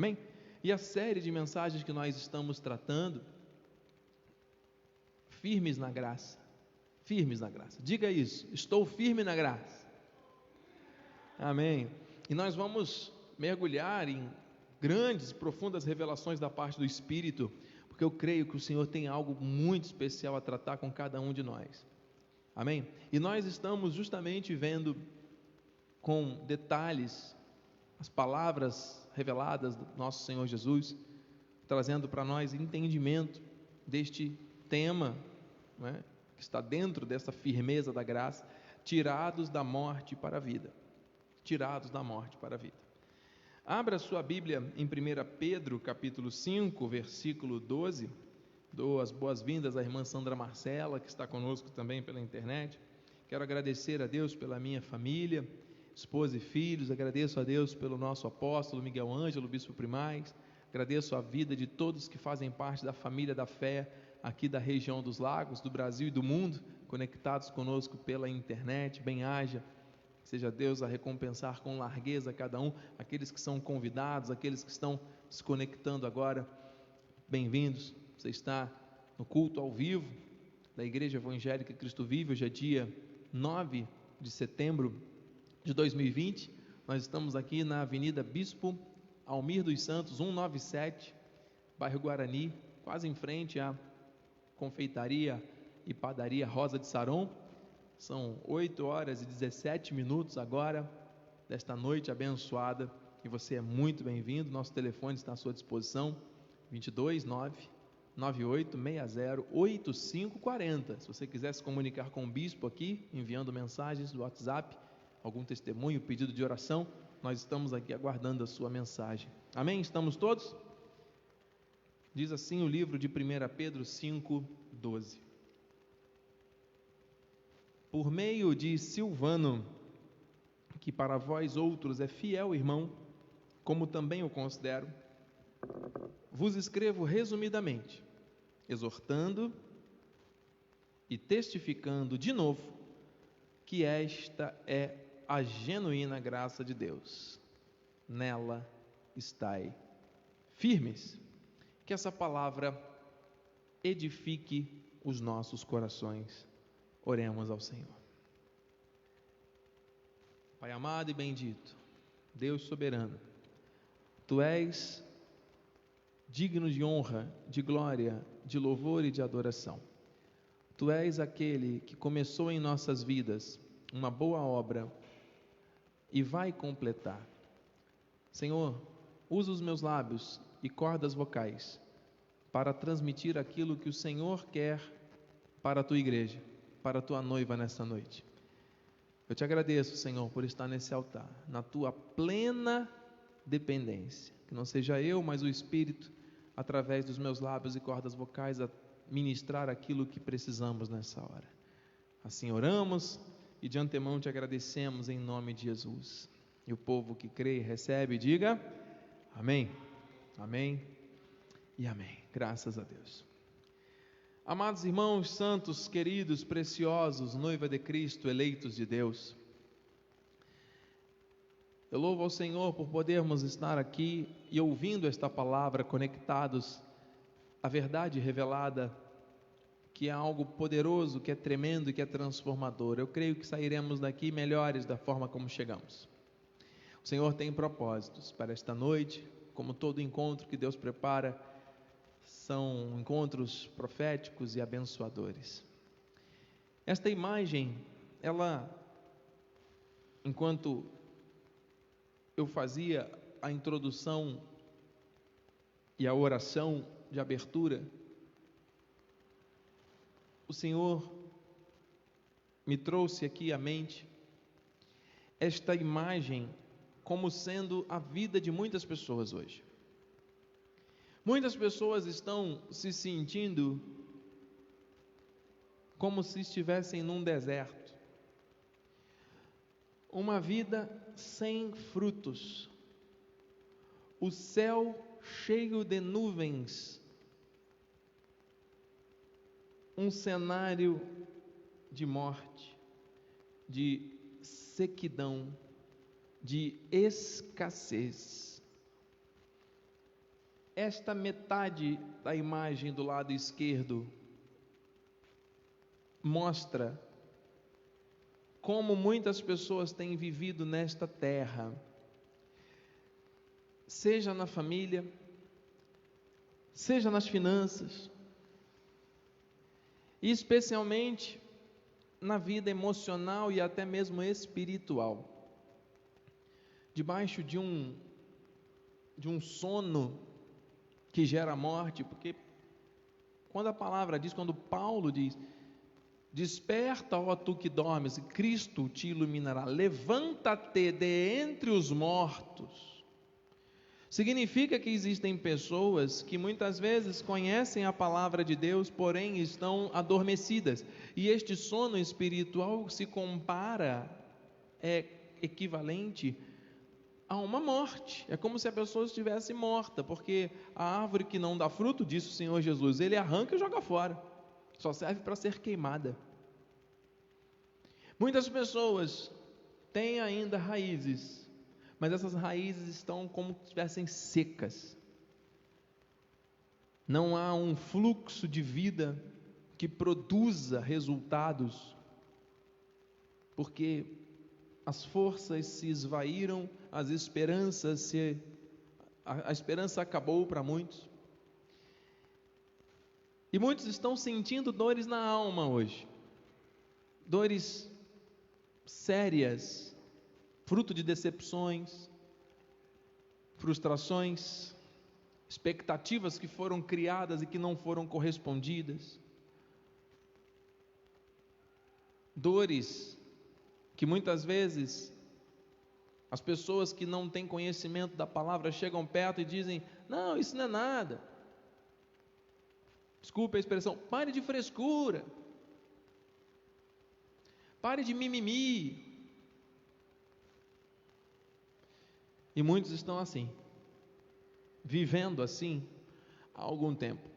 Amém? E a série de mensagens que nós estamos tratando, firmes na graça. Firmes na graça. Diga isso, estou firme na graça. Amém. E nós vamos mergulhar em grandes e profundas revelações da parte do Espírito, porque eu creio que o Senhor tem algo muito especial a tratar com cada um de nós. Amém? E nós estamos justamente vendo com detalhes as palavras reveladas do nosso Senhor Jesus, trazendo para nós entendimento deste tema, não é? Que está dentro dessa firmeza da graça, tirados da morte para a vida. Tirados da morte para a vida. Abra sua Bíblia em 1 Pedro, capítulo 5, versículo 12. Dou as boas-vindas à irmã Sandra Marcela, que está conosco também pela internet. Quero agradecer a Deus pela minha família, esposa e filhos. Agradeço a Deus pelo nosso apóstolo Miguel Ângelo, bispo primaz. Agradeço a vida de todos que fazem parte da família da fé aqui da região dos lagos, do Brasil e do mundo, conectados conosco pela internet. Bem-haja, seja Deus a recompensar com largueza cada um, aqueles que são convidados, aqueles que estão se conectando agora, bem-vindos. Você está no culto ao vivo da Igreja Evangélica Cristo Vive. Hoje é dia 9 de setembro de 2020, nós estamos aqui na Avenida Bispo Almir dos Santos, 197, bairro Guarani, quase em frente à confeitaria e padaria Rosa de Saron. São 8 horas e 17 minutos agora, desta noite abençoada, e você é muito bem-vindo. Nosso telefone está à sua disposição, 22 99860 8540. Se você quiser se comunicar com o bispo aqui, enviando mensagens do WhatsApp, algum testemunho, pedido de oração, nós estamos aqui aguardando a sua mensagem. Amém? Estamos todos? Diz assim o livro de 1 Pedro 5:12. Por meio de Silvano, que para vós outros é fiel irmão, como também o considero, vos escrevo resumidamente, exortando e testificando de novo que esta é a genuína graça de Deus. Nela estai firmes. Que essa palavra edifique os nossos corações. Oremos ao Senhor. Pai amado e bendito, Deus soberano, Tu és digno de honra, de glória, de louvor e de adoração. Tu és aquele que começou em nossas vidas uma boa obra e vai completar. Senhor, usa os meus lábios e cordas vocais para transmitir aquilo que o Senhor quer para a Tua igreja, para a Tua noiva nessa noite. Eu Te agradeço, Senhor, por estar nesse altar, na Tua plena dependência. Que não seja eu, mas o Espírito, através dos meus lábios e cordas vocais, a ministrar aquilo que precisamos nessa hora. Assim oramos e de antemão Te agradecemos em nome de Jesus. E o povo que crê e recebe, diga amém, amém e amém. Graças a Deus. Amados irmãos, santos, queridos, preciosos, noiva de Cristo, eleitos de Deus, eu louvo ao Senhor por podermos estar aqui e ouvindo esta palavra, conectados à verdade revelada, que é algo poderoso, que é tremendo e que é transformador. Eu creio que sairemos daqui melhores da forma como chegamos. O Senhor tem propósitos para esta noite, como todo encontro que Deus prepara, são encontros proféticos e abençoadores. Esta imagem, ela, enquanto eu fazia a introdução e a oração de abertura, o Senhor me trouxe aqui à mente esta imagem como sendo a vida de muitas pessoas hoje. Muitas pessoas estão se sentindo como se estivessem num deserto, uma vida sem frutos, o céu cheio de nuvens, um cenário de morte, de sequidão, de escassez. esta metade da imagem do lado esquerdo mostra como muitas pessoas têm vivido nesta terra, seja na família, seja nas finanças, e especialmente na vida emocional e até mesmo espiritual, debaixo de um sono que gera morte, porque quando a palavra diz, quando Paulo diz: desperta, ó tu que dormes, e Cristo te iluminará, levanta-te de entre os mortos, significa que existem pessoas que muitas vezes conhecem a palavra de Deus, porém estão adormecidas, e este sono espiritual se compara, é equivalente a uma morte. É como se a pessoa estivesse morta, porque a árvore que não dá fruto, disse o Senhor Jesus, ele arranca e joga fora, só serve para ser queimada. Muitas pessoas têm ainda raízes, mas essas raízes estão como se estivessem secas. Não há um fluxo de vida que produza resultados, porque as forças se esvaíram, a esperança acabou para muitos. E muitos estão sentindo dores na alma hoje, dores sérias, fruto de decepções, frustrações, expectativas que foram criadas e que não foram correspondidas, dores que muitas vezes as pessoas que não têm conhecimento da palavra chegam perto e dizem: não, isso não é nada. Desculpe a expressão, pare de frescura, pare de mimimi. E muitos estão assim, vivendo assim há algum tempo.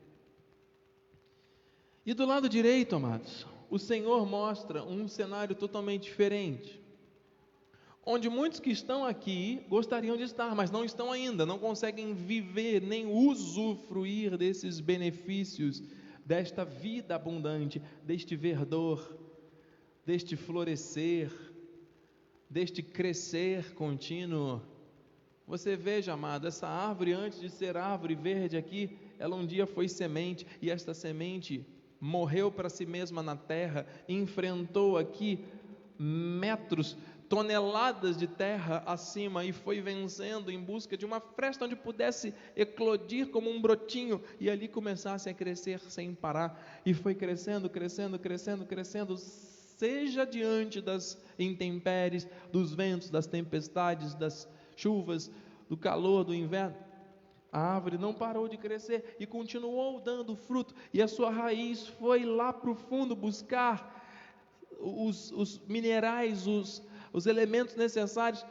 E do lado direito, amados, o Senhor mostra um cenário totalmente diferente, onde muitos que estão aqui gostariam de estar, mas não estão ainda, não conseguem viver nem usufruir desses benefícios, desta vida abundante, deste verdor, deste florescer, deste crescer contínuo. Você veja, amado, essa árvore, antes de ser árvore verde aqui, ela um dia foi semente, e esta semente morreu para si mesma na terra, enfrentou aqui metros, toneladas de terra acima, e foi vencendo em busca de uma fresta onde pudesse eclodir como um brotinho, e ali começasse a crescer sem parar, e foi crescendo, crescendo, crescendo, crescendo, seja diante das intempéries, dos ventos, das tempestades, das chuvas, do calor, do inverno. A árvore não parou de crescer e continuou dando fruto, e a sua raiz foi lá para o fundo buscar os minerais, os elementos necessários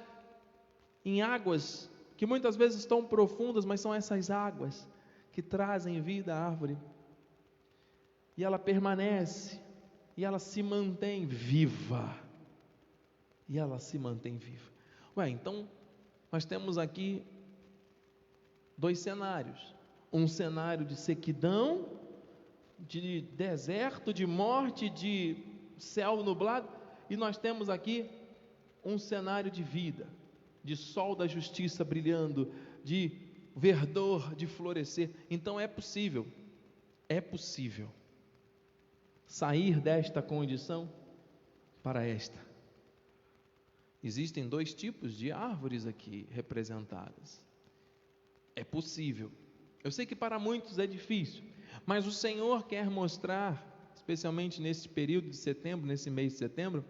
em águas que muitas vezes estão profundas, mas são essas águas que trazem vida à árvore, e ela permanece, e ela se mantém viva, então nós temos aqui dois cenários: um cenário de sequidão, de deserto, de morte, de céu nublado, e nós temos aqui um cenário de vida, de sol da justiça brilhando, de verdor, de florescer. Então é possível sair desta condição para esta. Existem dois tipos de árvores aqui representadas. É possível. Eu sei que para muitos é difícil, mas o Senhor quer mostrar, especialmente nesse período de setembro, nesse mês de setembro,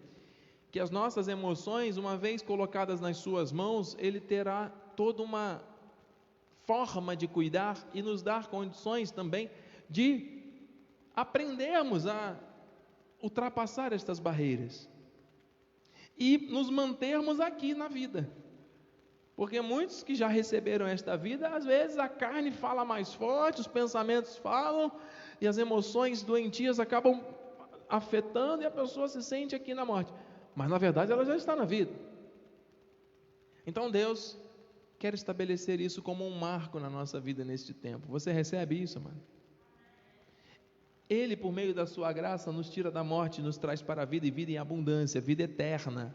que as nossas emoções, uma vez colocadas nas suas mãos, Ele terá toda uma forma de cuidar e nos dar condições também de aprendermos a ultrapassar estas barreiras e nos mantermos aqui na vida, porque muitos que já receberam esta vida, às vezes a carne fala mais forte, os pensamentos falam, e as emoções doentias acabam afetando, e a pessoa se sente aqui na morte, mas na verdade ela já está na vida. Então Deus quer estabelecer isso como um marco na nossa vida neste tempo. Você recebe isso, mano? Ele, por meio da sua graça, nos tira da morte e nos traz para a vida, e vida em abundância, vida eterna.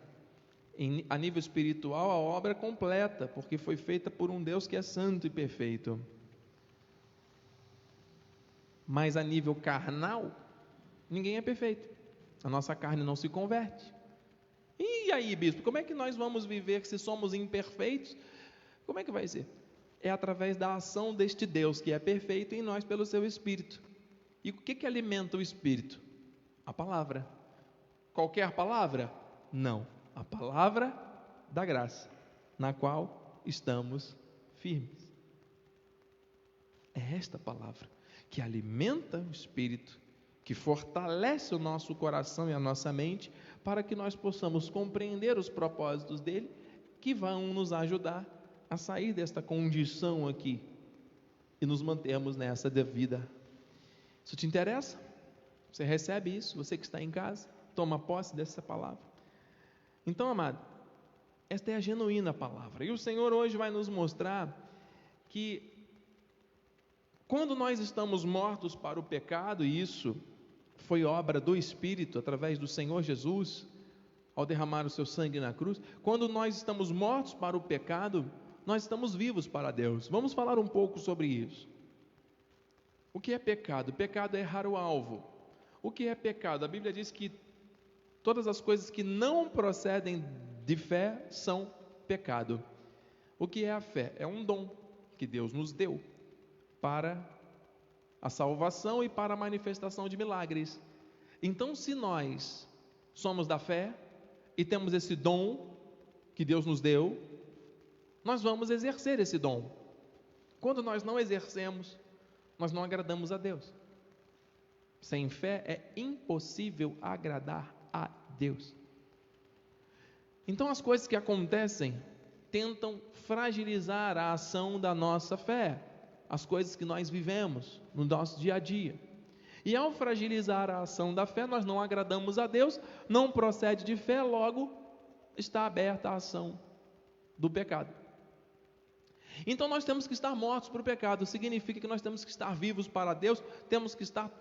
A nível espiritual, a obra é completa, porque foi feita por um Deus que é santo e perfeito. Mas a nível carnal, ninguém é perfeito. A nossa carne não se converte. E aí, bispo, como é que nós vamos viver se somos imperfeitos? Como é que vai ser? É através da ação deste Deus que é perfeito em nós pelo seu Espírito. E o que alimenta o Espírito? A palavra. Qualquer palavra? Não. A palavra da graça, na qual estamos firmes. É esta palavra que alimenta o Espírito, que fortalece o nosso coração e a nossa mente, para que nós possamos compreender os propósitos dele, que vão nos ajudar a sair desta condição aqui e nos mantermos nessa devida. Isso te interessa? Você recebe isso? Você que está em casa, toma posse dessa palavra. Então, amado, esta é a genuína palavra, e o Senhor hoje vai nos mostrar que quando nós estamos mortos para o pecado, e isso foi obra do Espírito através do Senhor Jesus, ao derramar o seu sangue na cruz, quando nós estamos mortos para o pecado, nós estamos vivos para Deus. Vamos falar um pouco sobre isso. O que é pecado? Pecado é errar o alvo. O que é pecado? A Bíblia diz que todas as coisas que não procedem de fé são pecado. O que é a fé? É um dom que Deus nos deu para a salvação e para a manifestação de milagres. Então, se nós somos da fé e temos esse dom que Deus nos deu, nós vamos exercer esse dom. Quando nós não exercemos, nós não agradamos a Deus. Sem fé é impossível agradar a Deus. Então, as coisas que acontecem tentam fragilizar a ação da nossa fé, as coisas que nós vivemos no nosso dia a dia. E ao fragilizar a ação da fé, nós não agradamos a Deus, não procede de fé, logo está aberta a ação do pecado. Então nós temos que estar mortos para o pecado, significa que nós temos que estar vivos para Deus, temos que estar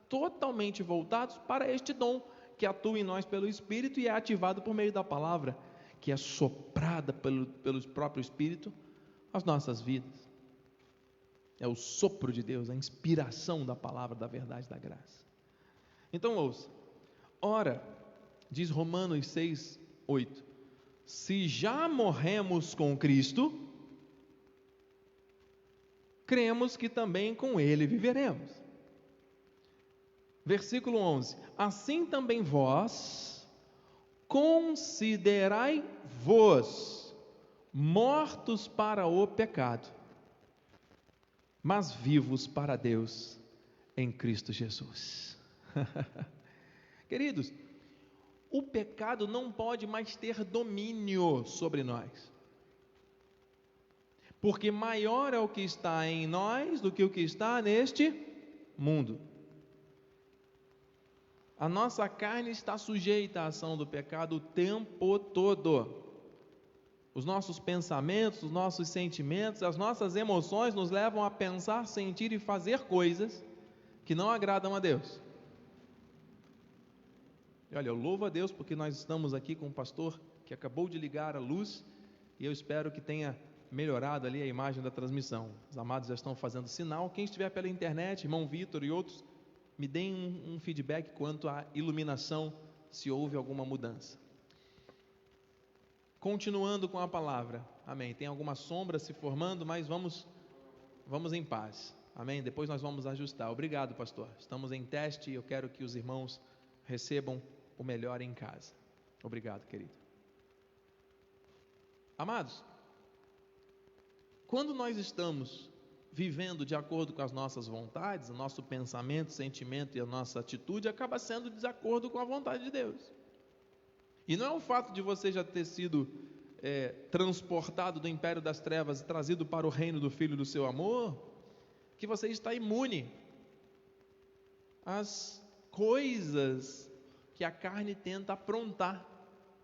totalmente voltados para este dom que atua em nós pelo Espírito e é ativado por meio da palavra, que é soprada pelo próprio Espírito às nossas vidas. É o sopro de Deus, a inspiração da palavra, da verdade, da graça. Então ouça, ora, diz Romanos 6:8, se já morremos com Cristo, cremos que também com Ele viveremos. Versículo 11, assim também vós, considerai-vos mortos para o pecado, mas vivos para Deus em Cristo Jesus. Queridos, o pecado não pode mais ter domínio sobre nós, porque maior é o que está em nós do que o que está neste mundo. A nossa carne está sujeita à ação do pecado o tempo todo. Os nossos pensamentos, os nossos sentimentos, as nossas emoções nos levam a pensar, sentir e fazer coisas que não agradam a Deus. E olha, eu louvo a Deus porque nós estamos aqui com um pastor que acabou de ligar a luz e eu espero que tenha melhorado ali a imagem da transmissão. Os amados já estão fazendo sinal. Quem estiver pela internet, irmão Vitor e outros, me deem um feedback quanto à iluminação, se houve alguma mudança. Continuando com a palavra, amém. Tem alguma sombra se formando, mas vamos em paz, amém. Depois nós vamos ajustar. Obrigado, pastor. Estamos em teste e eu quero que os irmãos recebam o melhor em casa. Obrigado, querido. Amados, quando nós estamos vivendo de acordo com as nossas vontades, o nosso pensamento, sentimento e a nossa atitude acaba sendo de desacordo com a vontade de Deus. E não é o fato de você já ter sido transportado do império das trevas e trazido para o reino do Filho do seu amor, que você está imune às coisas que a carne tenta aprontar,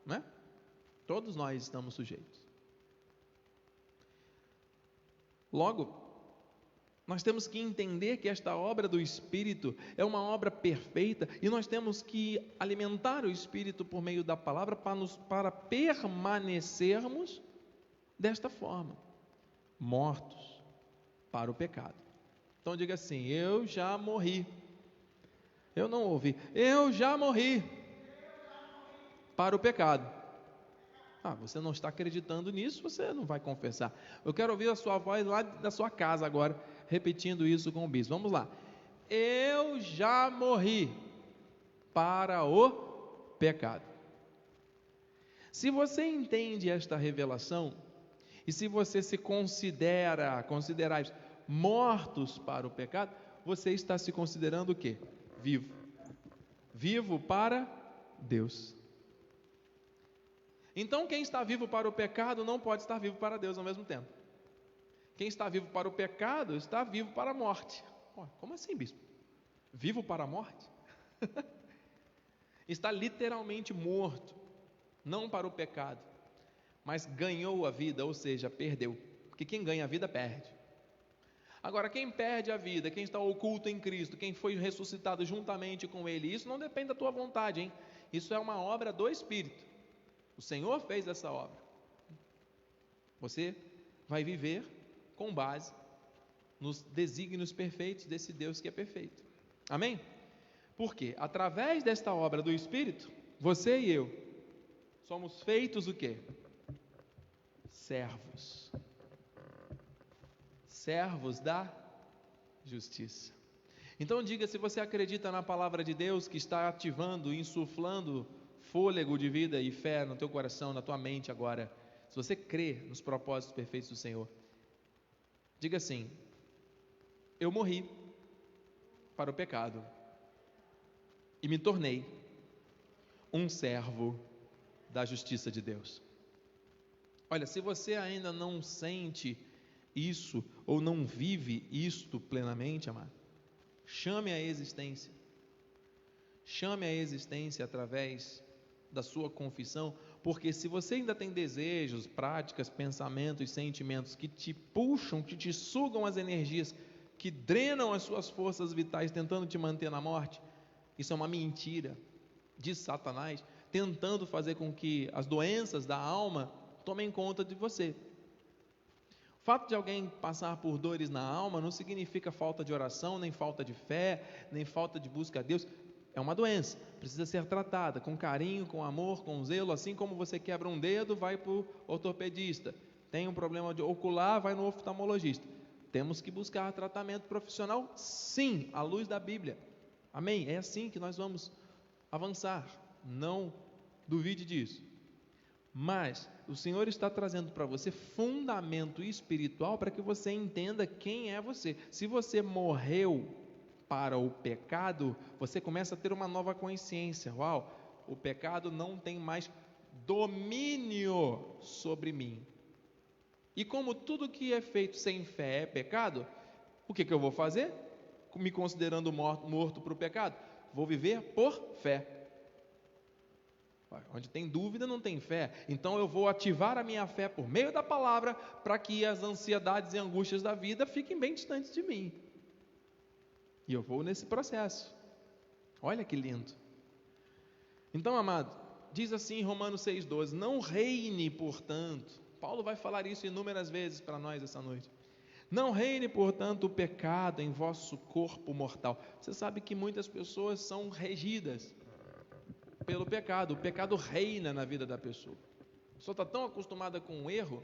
né? Todos nós estamos sujeitos. Logo, nós temos que entender que esta obra do Espírito é uma obra perfeita e nós temos que alimentar o Espírito por meio da palavra para permanecermos desta forma, mortos para o pecado. Então diga assim: eu já morri. Eu não ouvi. Eu já morri para o pecado. Você não está acreditando nisso, você não vai confessar. Eu quero ouvir a sua voz lá da sua casa agora, repetindo isso com o bispo. Vamos lá. Eu já morri para o pecado. Se você entende esta revelação, e se você se considerar mortos para o pecado, você está se considerando o quê? Vivo. Vivo para Deus. Então, quem está vivo para o pecado não pode estar vivo para Deus ao mesmo tempo. Quem está vivo para o pecado está vivo para a morte. Como assim, bispo? Vivo para a morte? Está literalmente morto, não para o pecado, mas ganhou a vida, ou seja, perdeu. Porque quem ganha a vida perde. Agora, quem perde a vida, quem está oculto em Cristo, quem foi ressuscitado juntamente com Ele, isso não depende da tua vontade, hein? Isso é uma obra do Espírito. O Senhor fez essa obra. Você vai viver com base nos desígnios perfeitos desse Deus que é perfeito. Amém? Porque através desta obra do Espírito, você e eu somos feitos o quê? Servos. Servos da justiça. Então diga se você acredita na palavra de Deus que está ativando, insuflando fôlego de vida e fé no teu coração, na tua mente agora. Se você crê nos propósitos perfeitos do Senhor, diga assim: eu morri para o pecado e me tornei um servo da justiça de Deus. Olha, se você ainda não sente isso ou não vive isto plenamente, amado, chame a existência. Chame a existência através da sua confissão, porque se você ainda tem desejos, práticas, pensamentos, sentimentos que te puxam, que te sugam as energias, que drenam as suas forças vitais, tentando te manter na morte, isso é uma mentira de Satanás, tentando fazer com que as doenças da alma tomem conta de você. O fato de alguém passar por dores na alma não significa falta de oração, nem falta de fé, nem falta de busca a Deus. É uma doença, precisa ser tratada com carinho, com amor, com zelo. Assim como você quebra um dedo, vai para o ortopedista. Tem um problema de ocular, vai no oftalmologista. Temos que buscar tratamento profissional, sim, à luz da Bíblia. Amém? É assim que nós vamos avançar. Não duvide disso. Mas o Senhor está trazendo para você fundamento espiritual para que você entenda quem é você. Se você morreu para o pecado, você começa a ter uma nova consciência. Uau, o pecado não tem mais domínio sobre mim. E como tudo que é feito sem fé é pecado, o que eu vou fazer? Me considerando morto para o pecado, vou viver por fé. Onde tem dúvida não tem fé. Então eu vou ativar a minha fé por meio da palavra, para que as ansiedades e angústias da vida fiquem bem distantes de mim. E eu vou nesse processo. Olha que lindo. Então, amado, diz assim em Romanos 6,12: não reine, portanto. Paulo vai falar isso inúmeras vezes para nós essa noite. Não reine, portanto, o pecado em vosso corpo mortal. Você sabe que muitas pessoas são regidas pelo pecado. O pecado reina na vida da pessoa. A pessoa está tão acostumada com o erro,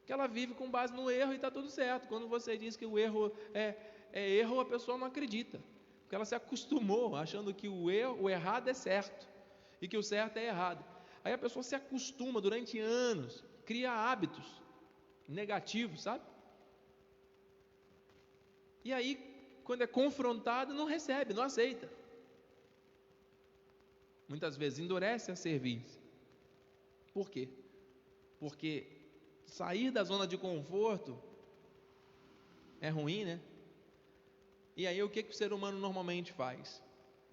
que ela vive com base no erro e está tudo certo. Quando você diz que o erro é erro, a pessoa não acredita, porque ela se acostumou achando que o errado é certo e que o certo é errado. Aí a pessoa se acostuma durante anos, cria hábitos negativos, sabe? E aí, quando é confrontado, não recebe, não aceita. Muitas vezes endurece a serviço. Por quê? Porque sair da zona de conforto é ruim, né? E aí o que o ser humano normalmente faz?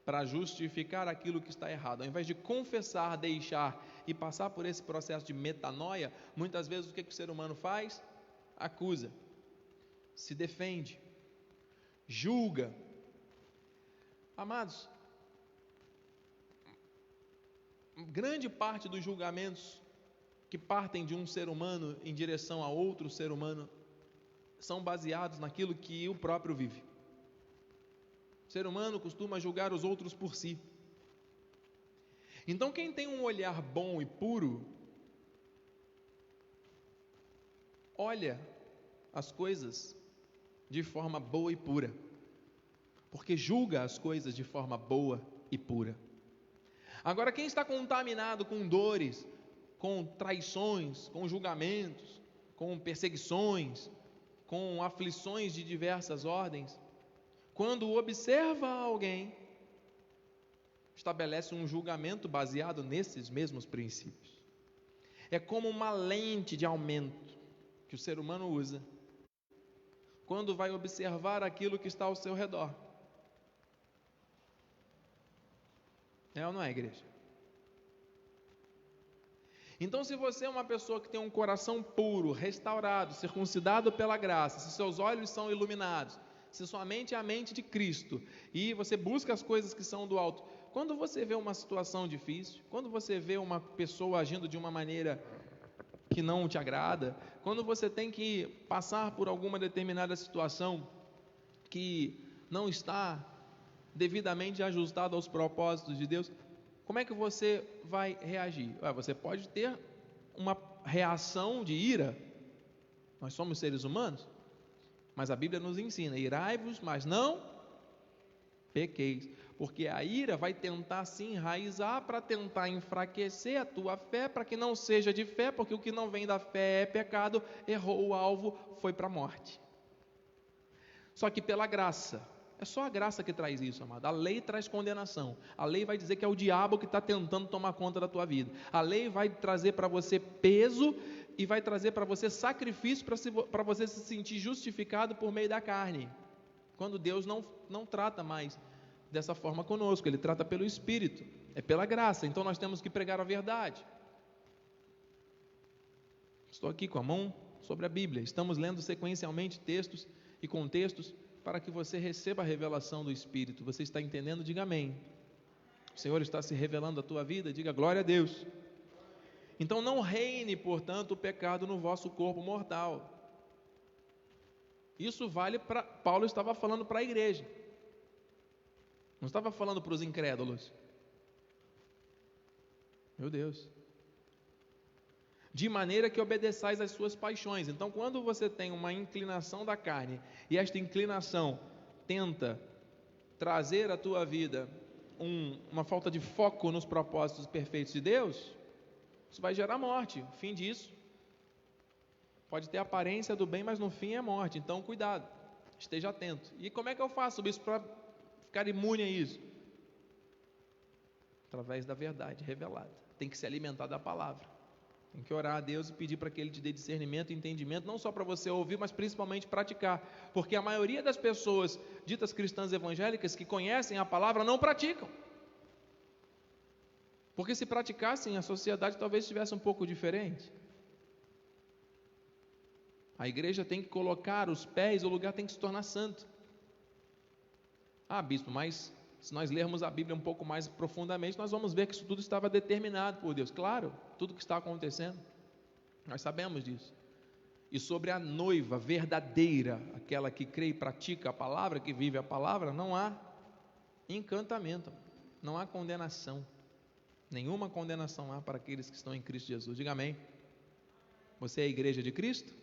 Para justificar aquilo que está errado, ao invés de confessar, deixar e passar por esse processo de metanoia, muitas vezes o que o ser humano faz? Acusa. se defende, julga. Amados, grande parte dos julgamentos que partem de um ser humano em direção a outro ser humano são baseados naquilo que o próprio vive. O ser humano costuma julgar os outros por si. Então, quem tem um olhar bom e puro, olha as coisas de forma boa e pura, porque julga as coisas de forma boa e pura. Agora, quem está contaminado com dores, com traições, com julgamentos, com perseguições, com aflições de diversas ordens, quando observa alguém, estabelece um julgamento baseado nesses mesmos princípios. É como uma lente de aumento que o ser humano usa quando vai observar aquilo que está ao seu redor. É ou não é, igreja? Então, se você é uma pessoa que tem um coração puro, restaurado, circuncidado pela graça, se seus olhos são iluminados, se sua mente é a mente de Cristo, e você busca as coisas que são do alto, quando você vê uma situação difícil, quando você vê uma pessoa agindo de uma maneira que não te agrada, quando você tem que passar por alguma determinada situação que não está devidamente ajustada aos propósitos de Deus, como é que você vai reagir? Você pode ter uma reação de ira, nós somos seres humanos, mas a Bíblia nos ensina: irai-vos, mas não pequeis, porque a ira vai tentar se enraizar para tentar enfraquecer a tua fé, para que não seja de fé, porque o que não vem da fé é pecado, errou o alvo, foi para a morte. Só que pela graça, é só a graça que traz isso, amado. A lei traz condenação, a lei vai dizer que é o diabo que está tentando tomar conta da tua vida, a lei vai trazer para você peso e vai trazer para você sacrifício, para você se sentir justificado por meio da carne, quando Deus não trata mais dessa forma conosco, Ele trata pelo Espírito, é pela graça. Então nós temos que pregar a verdade. Estou aqui com a mão sobre a Bíblia, estamos lendo sequencialmente textos e contextos para que você receba a revelação do Espírito. Você está entendendo? Diga amém. O Senhor está se revelando à tua vida? Diga glória a Deus. Então não reine, portanto, o pecado no vosso corpo mortal. Isso vale para... Paulo estava falando para a igreja, não estava falando para os incrédulos. Meu Deus. De maneira que obedeçais às suas paixões. Então, quando você tem uma inclinação da carne, e esta inclinação tenta trazer à tua vida uma falta de foco nos propósitos perfeitos de Deus, isso vai gerar morte. O fim disso pode ter aparência do bem, mas no fim é morte. Então, cuidado, esteja atento. E como é que eu faço isso para ficar imune a isso? Através da verdade revelada. Tem que se alimentar da palavra. Tem que orar a Deus e pedir para que Ele te dê discernimento e entendimento, não só para você ouvir, mas principalmente praticar. Porque a maioria das pessoas ditas cristãs evangélicas que conhecem a palavra não praticam. Porque se praticassem, a sociedade talvez estivesse um pouco diferente. A igreja tem que colocar os pés, o lugar tem que se tornar santo. Bispo, mas se nós lermos a Bíblia um pouco mais profundamente, nós vamos ver que isso tudo estava determinado por Deus. Claro, tudo que está acontecendo, nós sabemos disso. E sobre a noiva verdadeira, aquela que crê e pratica a palavra, que vive a palavra, não há encantamento, não há condenação. Nenhuma condenação há para aqueles que estão em Cristo Jesus. Diga amém. Você é a igreja de Cristo?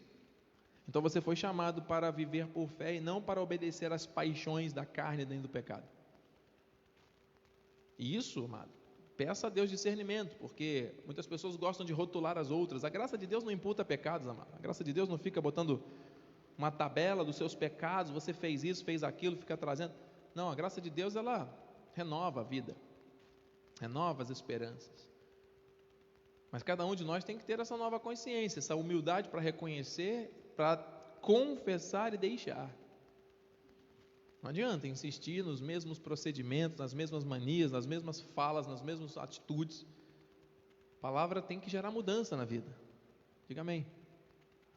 Então você foi chamado para viver por fé e não para obedecer às paixões da carne dentro do pecado. E isso, amado, peça a Deus discernimento, porque muitas pessoas gostam de rotular as outras. A graça de Deus não imputa pecados, amado. A graça de Deus não fica botando uma tabela dos seus pecados, você fez isso, fez aquilo, fica trazendo. Não, a graça de Deus, ela renova a vida, renova as esperanças. Mas cada um de nós tem que ter essa nova consciência, essa humildade para reconhecer, para confessar e deixar. Não adianta insistir nos mesmos procedimentos, nas mesmas manias, nas mesmas falas, nas mesmas atitudes. A palavra tem que gerar mudança na vida. Diga amém.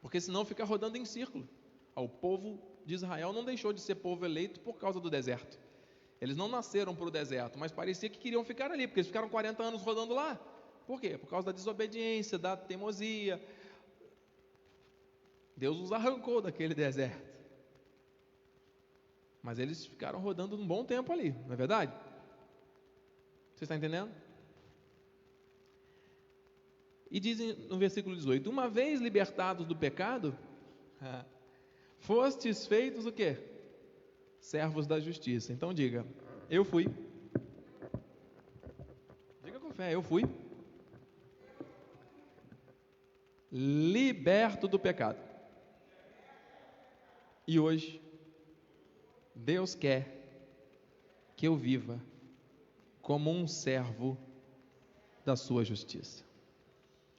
Porque senão fica rodando em círculo. O povo de Israel não deixou de ser povo eleito por causa do deserto. Eles não nasceram para o deserto, mas parecia que queriam ficar ali, porque eles ficaram 40 anos rodando lá. Por quê? Por causa da desobediência, da teimosia. Deus os arrancou daquele deserto. Mas eles ficaram rodando um bom tempo ali, não é verdade? Você está entendendo? E dizem no versículo 18: uma vez libertados do pecado, fostes feitos o quê? Servos da justiça. Então diga, eu fui. Diga com fé, eu fui liberto do pecado. E hoje, Deus quer que eu viva como um servo da sua justiça.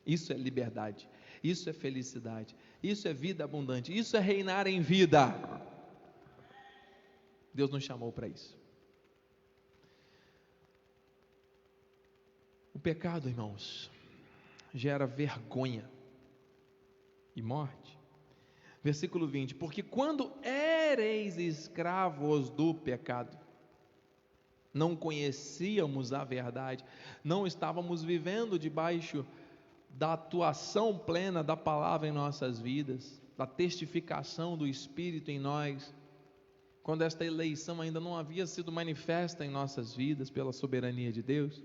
Isso é liberdade, isso é felicidade, isso é vida abundante, isso é reinar em vida. Deus nos chamou para isso. O pecado, irmãos, gera vergonha e morte. Versículo 20: porque quando éreis escravos do pecado, não conhecíamos a verdade, não estávamos vivendo debaixo da atuação plena da palavra em nossas vidas, da testificação do Espírito em nós, quando esta eleição ainda não havia sido manifesta em nossas vidas pela soberania de Deus,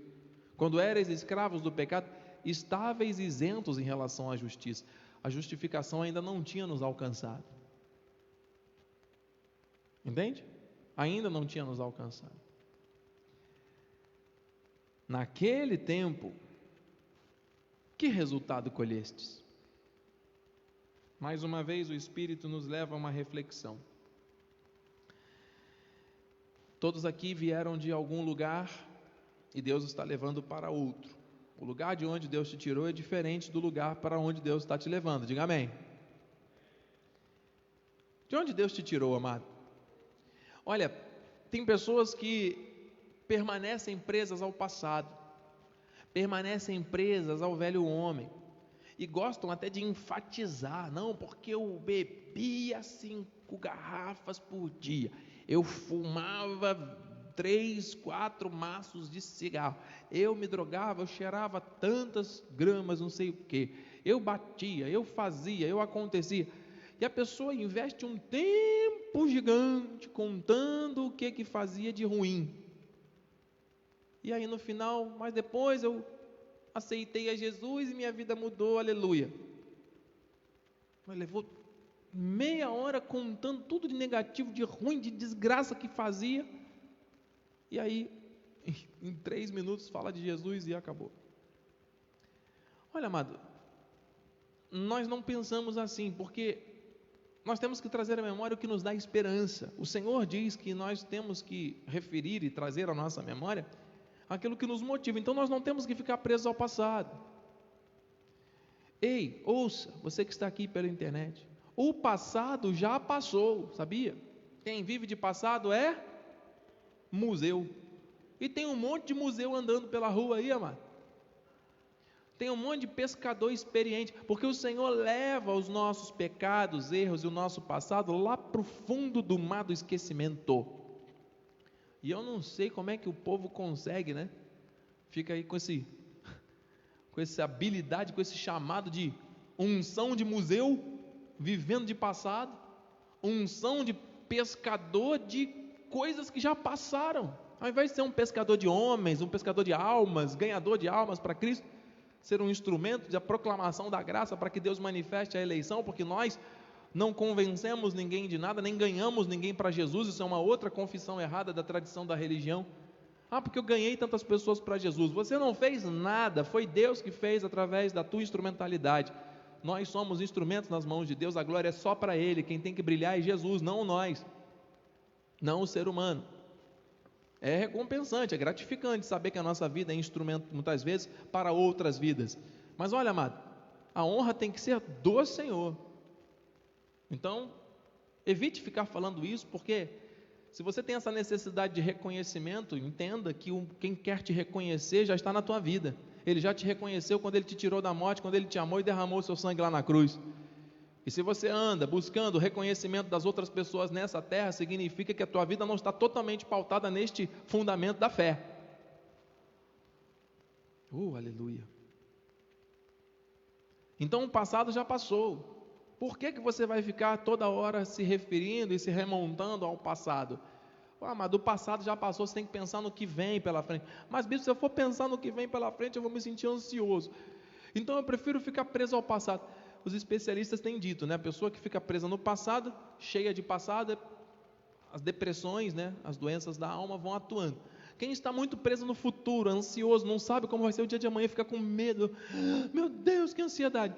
quando éreis escravos do pecado, estáveis isentos em relação à justiça, a justificação ainda não tinha nos alcançado, entende? Ainda não tinha nos alcançado. Naquele tempo, que resultado colhestes? Mais uma vez o Espírito nos leva a uma reflexão. Todos aqui vieram de algum lugar e Deus está levando para outro. O lugar de onde Deus te tirou é diferente do lugar para onde Deus está te levando. Diga amém. De onde Deus te tirou, amado? Olha, tem pessoas que permanecem presas ao passado, permanecem presas ao velho homem, e gostam até de enfatizar: não, porque eu bebia 5 garrafas por dia, eu fumava 3, 4 maços de cigarro, eu me drogava, eu cheirava tantas gramas, não sei o que, eu batia, eu fazia, eu acontecia, e a pessoa investe um tempo gigante contando o que fazia de ruim, e aí no final, mas depois eu aceitei a Jesus e minha vida mudou, aleluia. Mas levou meia hora contando tudo de negativo, de ruim, de desgraça que fazia, e aí em 3 minutos fala de Jesus e acabou. Olha, amado, nós não pensamos assim, porque nós temos que trazer à memória o que nos dá esperança. O Senhor diz que nós temos que referir e trazer à nossa memória aquilo que nos motiva, então nós não temos que ficar presos ao passado. Ei, ouça, você que está aqui pela internet, o passado já passou, sabia? Quem vive de passado é museu, e tem um monte de museu andando pela rua aí, amado, tem um monte de pescador experiente, porque o Senhor leva os nossos pecados, erros e o nosso passado lá para o fundo do mar do esquecimento. E eu não sei como é que o povo consegue, né? Fica aí com essa habilidade, com esse chamado de unção de museu, vivendo de passado, unção de pescador de coisas que já passaram. Ao invés de ser um pescador de homens, um pescador de almas, ganhador de almas para Cristo, ser um instrumento de proclamação da graça para que Deus manifeste a eleição, porque nós não convencemos ninguém de nada, nem ganhamos ninguém para Jesus. Isso é uma outra confissão errada da tradição da religião. Porque eu ganhei tantas pessoas para Jesus. Você não fez nada, foi Deus que fez através da tua instrumentalidade. Nós somos instrumentos nas mãos de Deus, a glória é só para Ele, quem tem que brilhar é Jesus, não nós, não o ser humano. É recompensante, é gratificante saber que a nossa vida é instrumento, muitas vezes, para outras vidas. Mas olha, amado, a honra tem que ser do Senhor. Então, evite ficar falando isso, porque se você tem essa necessidade de reconhecimento, entenda que quem quer te reconhecer já está na tua vida. Ele já te reconheceu quando Ele te tirou da morte, quando Ele te amou e derramou o seu sangue lá na cruz. E se você anda buscando o reconhecimento das outras pessoas nessa terra, significa que a tua vida não está totalmente pautada neste fundamento da fé. Aleluia. Então o passado já passou. Por que você vai ficar toda hora se referindo e se remontando ao passado? Mas o passado já passou, você tem que pensar no que vem pela frente. Mas, bispo, se eu for pensar no que vem pela frente, eu vou me sentir ansioso. Então eu prefiro ficar preso ao passado. Os especialistas têm dito, né? A pessoa que fica presa no passado, cheia de passado, as depressões, né? As doenças da alma vão atuando. Quem está muito preso no futuro, ansioso, não sabe como vai ser o dia de amanhã, fica com medo. Meu Deus, que ansiedade!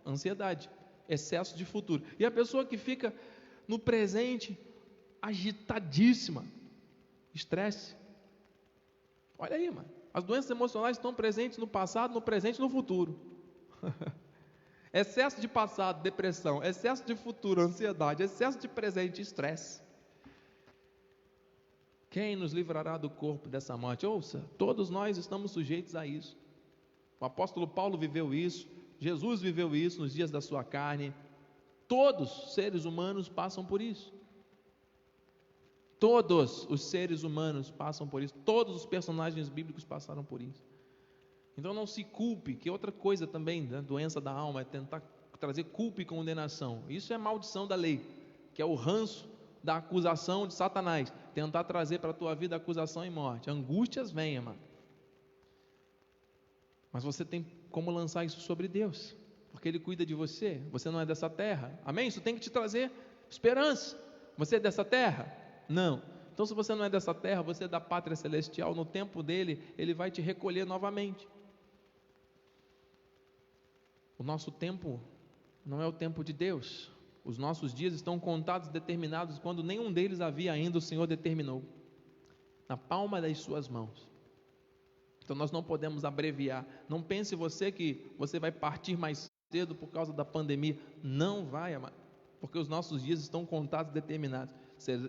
Ansiedade, excesso de futuro. E a pessoa que fica no presente, agitadíssima, estresse. Olha aí, mano. As doenças emocionais estão presentes no passado, no presente e no futuro. Excesso de passado, depressão. Excesso de futuro, ansiedade. Excesso de presente, estresse. Quem nos livrará do corpo dessa morte? Ouça, todos nós estamos sujeitos a isso. O apóstolo Paulo viveu isso, Jesus viveu isso nos dias da sua carne. Todos os seres humanos passam por isso. Todos os seres humanos passam por isso. Todos os personagens bíblicos passaram por isso. Então não se culpe, que outra coisa também, né, doença da alma, é tentar trazer culpa e condenação. Isso é maldição da lei, que é o ranço da acusação de Satanás. Tentar trazer para a tua vida acusação e morte. Angústias venham, mano. Mas você tem como lançar isso sobre Deus, porque Ele cuida de você. Você não é dessa terra, amém? Isso tem que te trazer esperança. Você é dessa terra? Não. Então, se você não é dessa terra, você é da pátria celestial. No tempo dele, Ele vai te recolher novamente. O nosso tempo não é o tempo de Deus. Os nossos dias estão contados, determinados, quando nenhum deles havia ainda, o Senhor determinou, na palma das suas mãos. Então nós não podemos abreviar. Não pense você que você vai partir mais cedo por causa da pandemia. Não vai, amado, porque os nossos dias estão contados, determinados.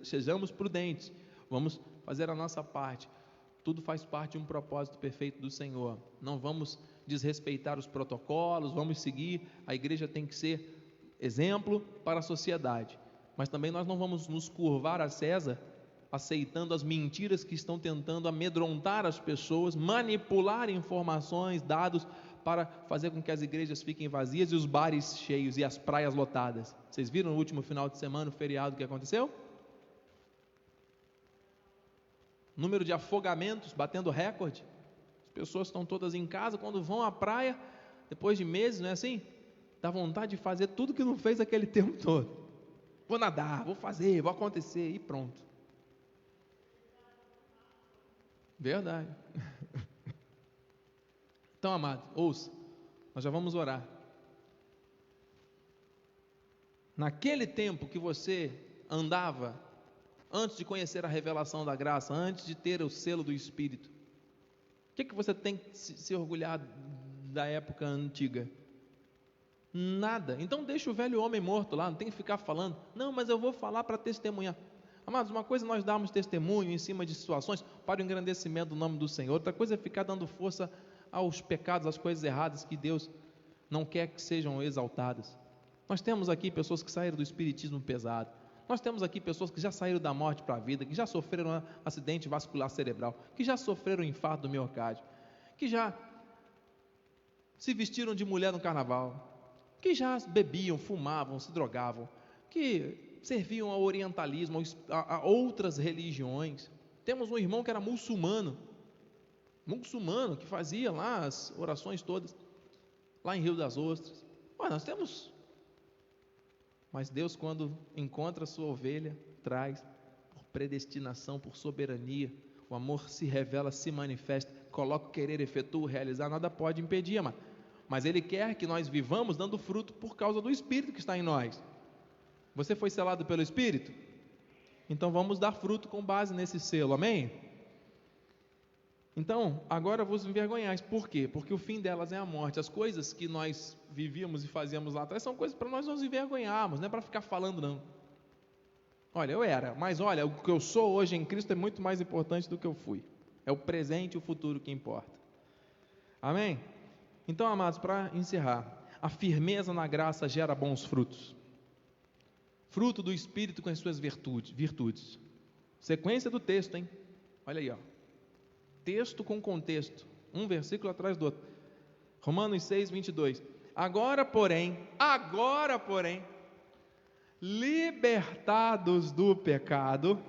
Sejamos prudentes, vamos fazer a nossa parte. Tudo faz parte de um propósito perfeito do Senhor. Não vamos desrespeitar os protocolos, vamos seguir. A igreja tem que ser exemplo para a sociedade, mas também nós não vamos nos curvar a César, aceitando as mentiras que estão tentando amedrontar as pessoas, manipular informações, dados, para fazer com que as igrejas fiquem vazias e os bares cheios e as praias lotadas. Vocês viram no último final de semana o feriado que aconteceu? Número de afogamentos batendo recorde. As pessoas estão todas em casa, quando vão à praia, depois de meses, não é assim? Dá vontade de fazer tudo que não fez aquele tempo todo. Vou nadar, vou fazer, vou acontecer e pronto. Verdade. Então, amado, ouça, nós já vamos orar. Naquele tempo que você andava, antes de conhecer a revelação da graça, antes de ter o selo do Espírito, o que você tem que se orgulhar da época antiga? Nada. Então deixa o velho homem morto lá, não tem que ficar falando. Não, mas eu vou falar para testemunhar. Amados, uma coisa é nós darmos testemunho em cima de situações para o engrandecimento do nome do Senhor. Outra coisa é ficar dando força aos pecados, às coisas erradas que Deus não quer que sejam exaltadas. Nós temos aqui pessoas que saíram do espiritismo pesado. Nós temos aqui pessoas que já saíram da morte para a vida, que já sofreram um acidente vascular cerebral, que já sofreram um infarto do miocárdio, que já se vestiram de mulher no carnaval, que já bebiam, fumavam, se drogavam, que serviam ao orientalismo, a outras religiões. Temos um irmão que era muçulmano, que fazia lá as orações todas, lá em Rio das Ostras. Nós temos, mas Deus, quando encontra a sua ovelha, traz, por predestinação, por soberania, o amor se revela, se manifesta, coloca o querer, efetua o realizar, nada pode impedir, amado. Mas Ele quer que nós vivamos dando fruto por causa do Espírito que está em nós. Você foi selado pelo Espírito? Então vamos dar fruto com base nesse selo, amém? Então, agora vos envergonhais. Por quê? Porque o fim delas é a morte. As coisas que nós vivíamos e fazíamos lá atrás são coisas para nós nos envergonharmos, não é para ficar falando não. Olha, eu era, mas olha, o que eu sou hoje em Cristo é muito mais importante do que eu fui. É o presente e o futuro que importa. Amém? Então, amados, para encerrar, A firmeza na graça gera bons frutos. Fruto do Espírito com as suas virtudes. Sequência do texto, hein? Olha aí, ó. Texto com contexto. Um versículo atrás do outro. Romanos 6, 22. Agora, porém, libertados do pecado,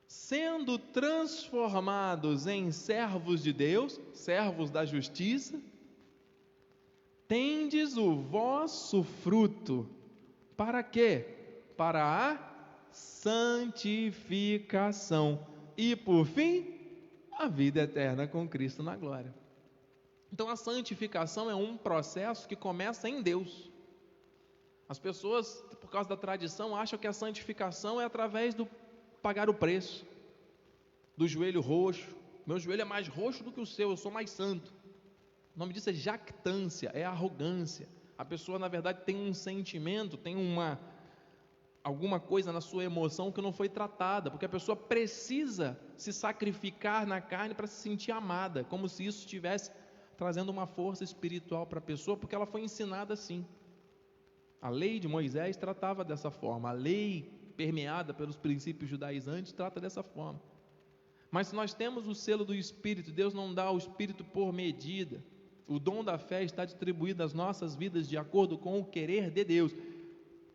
sendo transformados em servos de Deus, servos da justiça, tendes o vosso fruto. Para quê? Para a santificação. E por fim, a vida eterna com Cristo na glória. Então a santificação é um processo que começa em Deus. As pessoas, por causa da tradição, acham que a santificação é através do pagar o preço, do joelho roxo. Meu joelho é mais roxo do que o seu, eu sou mais santo. O nome disso é jactância, é arrogância. A pessoa, na verdade, tem um sentimento, tem alguma coisa na sua emoção que não foi tratada, porque a pessoa precisa se sacrificar na carne para se sentir amada, como se isso estivesse trazendo uma força espiritual para a pessoa, porque ela foi ensinada assim. A lei de Moisés tratava dessa forma, a lei permeada pelos princípios judaizantes trata dessa forma. Mas se nós temos o selo do Espírito, Deus não dá o Espírito por medida. O dom da fé está distribuído às nossas vidas de acordo com o querer de Deus.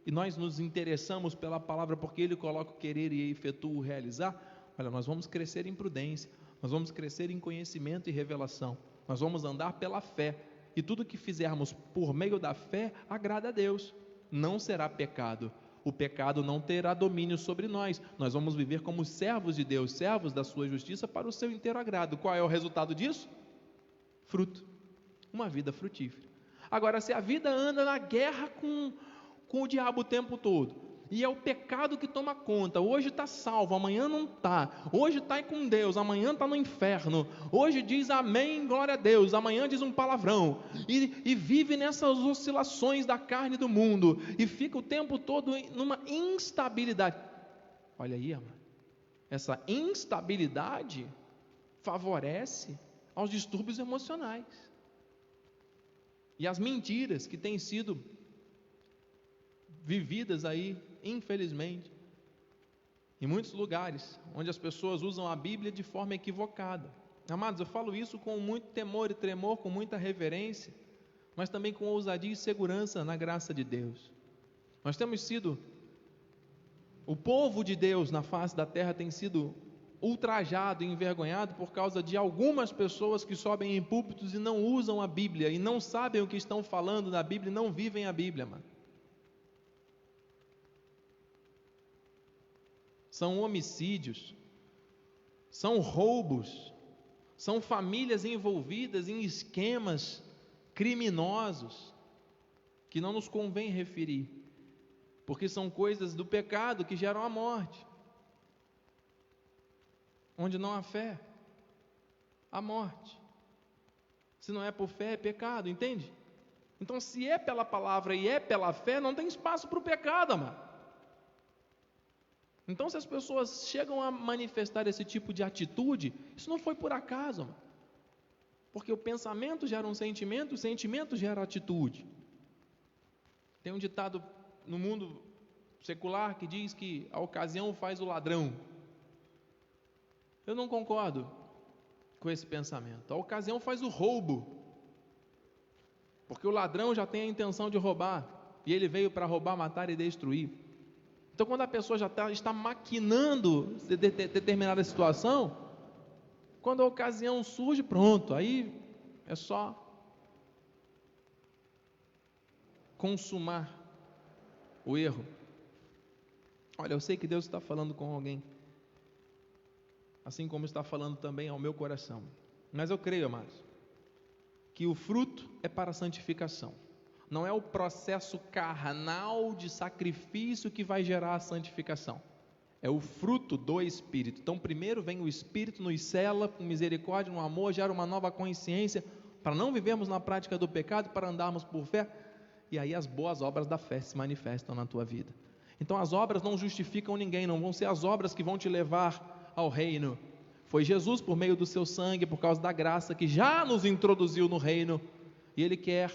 E nós nos interessamos pela palavra porque Ele coloca o querer e efetua o realizar. Olha, nós vamos crescer em prudência, nós vamos crescer em conhecimento e revelação. Nós vamos andar pela fé, e tudo que fizermos por meio da fé agrada a Deus. Não será pecado. O pecado não terá domínio sobre nós. Nós vamos viver como servos de Deus, servos da sua justiça para o seu inteiro agrado. Qual é o resultado disso? Fruto. Uma vida frutífera. Agora, se a vida anda na guerra com o diabo o tempo todo, e é o pecado que toma conta, hoje está salvo, amanhã não está, hoje está com Deus, amanhã está no inferno, hoje diz amém, glória a Deus, amanhã diz um palavrão, e vive nessas oscilações da carne e do mundo, e fica o tempo todo numa instabilidade. Olha aí, amado, essa instabilidade favorece aos distúrbios emocionais, e as mentiras que têm sido vividas aí, infelizmente, em muitos lugares, onde as pessoas usam a Bíblia de forma equivocada. Amados, eu falo isso com muito temor e tremor, com muita reverência, mas também com ousadia e segurança na graça de Deus. Nós temos sido, o povo de Deus na face da terra tem sido ultrajado e envergonhado por causa de algumas pessoas que sobem em púlpitos e não usam a Bíblia, e não sabem o que estão falando na Bíblia e não vivem a Bíblia, mano. São homicídios, são roubos, são famílias envolvidas em esquemas criminosos, que não nos convém referir, porque são coisas do pecado que geram a morte. Onde não há fé, há morte. Se não é por fé, é pecado, entende? Então, se é pela palavra e é pela fé, não tem espaço para o pecado, amado. Então, se as pessoas chegam a manifestar esse tipo de atitude, isso não foi por acaso, mano. Porque o pensamento gera um sentimento, o sentimento gera atitude. Tem um ditado no mundo secular que diz que a ocasião faz o ladrão. Eu não concordo com esse pensamento. A ocasião faz o roubo, porque o ladrão já tem a intenção de roubar, e ele veio para roubar, matar e destruir. Então, quando a pessoa já está maquinando determinada situação, quando a ocasião surge, pronto, aí é só consumar o erro. Olha, eu sei que Deus está falando com alguém, assim como está falando também ao meu coração, mas eu creio, amados, que o fruto é para a santificação. Não é o processo carnal de sacrifício que vai gerar a santificação. É o fruto do Espírito. Então, primeiro vem o Espírito, nos sela com misericórdia, no amor, gera uma nova consciência, para não vivermos na prática do pecado, para andarmos por fé. E aí as boas obras da fé se manifestam na tua vida. Então, as obras não justificam ninguém, não vão ser as obras que vão te levar ao reino. Foi Jesus, por meio do seu sangue, por causa da graça, que já nos introduziu no reino. E Ele quer